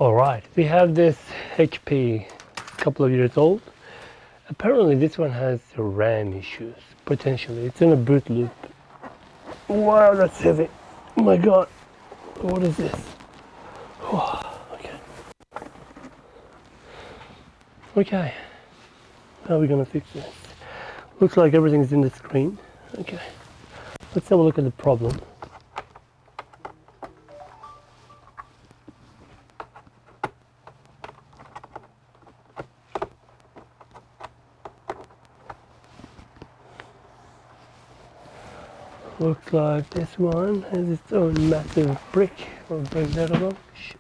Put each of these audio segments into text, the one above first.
Alright, we have this HP, a couple of years old. Apparently this one has RAM issues, potentially. It's in a boot loop. Wow, that's heavy. Oh my god, what is this? Oh, okay. Okay, how are we gonna fix this? Looks like everything's in the screen. Okay, let's have a look at the problem. Looks like this one has its own massive brick. Or break that along. Shit.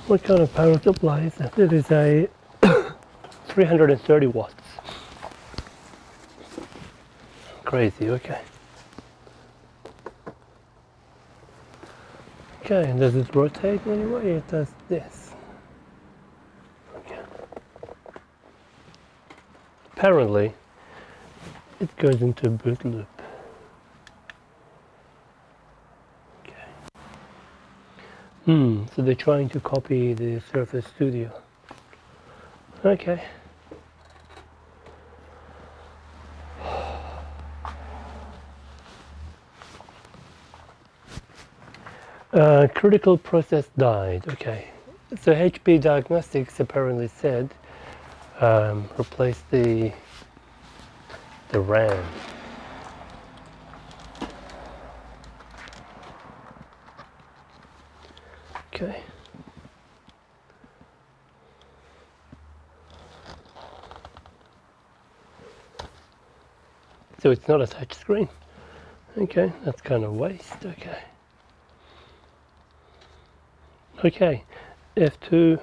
What kind of power supply is that? It is a 330 watts. Crazy, okay. Okay, and does it rotate anyway? It does this. Okay. Apparently, it goes into a boot loop. So they're trying to copy the Surface Studio. Okay. Critical process died. Okay. So HP Diagnostics apparently said replace the RAM. Okay. So it's not a touch screen. Okay, that's kind of waste. Okay. Okay, F2.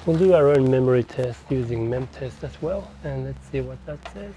We'll do our own memory test using memtest as well, and let's see what that says.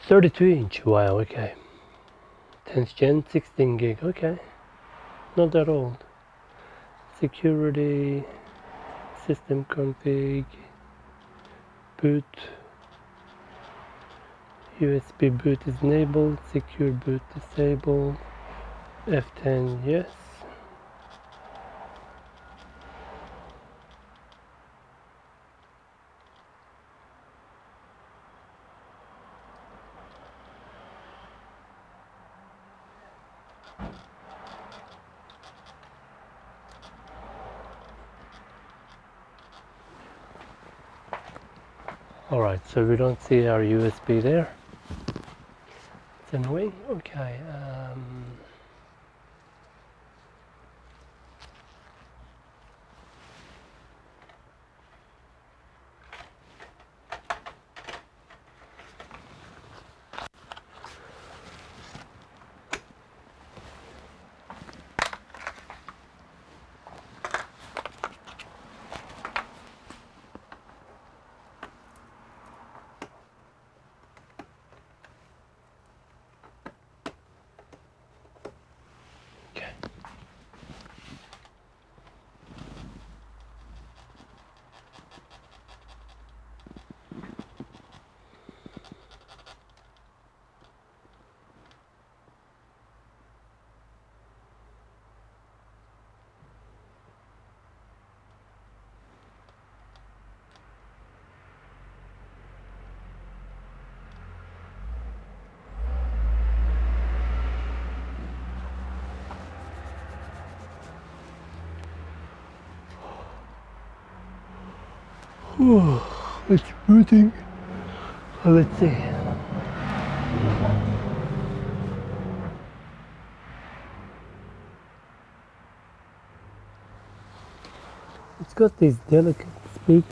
"32" wow, okay. 10th gen, 16 gig, okay. Not that old. Security, system config, boot, USB boot is enabled, secure boot disabled, F10 yes. Alright, so we don't see our USB there. It's annoying. Okay. It's booting. Let's see. It's got these delicate speakers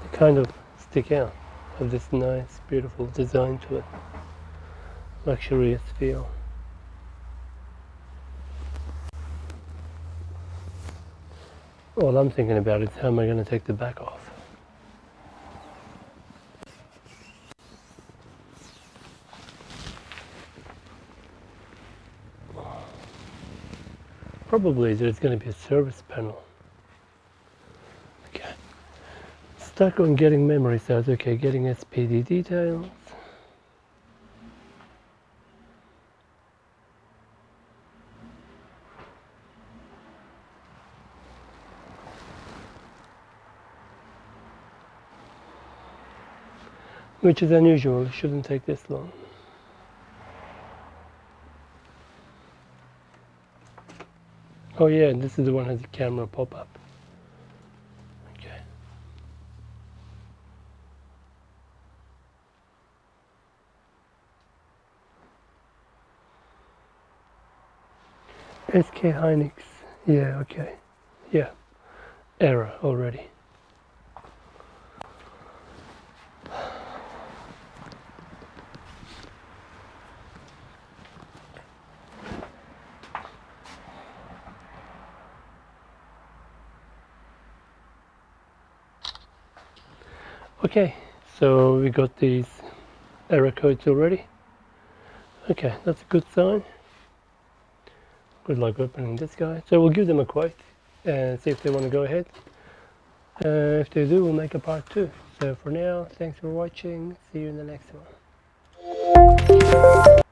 that kind of stick out, have this nice, beautiful design to it, luxurious feel. All I'm thinking about is how am I going to take the back off. Probably there's going to be a service panel. Okay. Stuck on getting memory cells. Okay, getting SPD details. Which is unusual, it shouldn't take this long. Oh yeah, this is the one that has the camera pop-up. Okay. SK Hynix. Yeah, okay. Yeah. Error already. Okay, so we got these error codes already. Okay, that's a good sign. Good luck opening this guy. So we'll give them a quote and see if they want to go ahead. If they do, we'll make a part 2. So for now, thanks for watching. See you in the next one.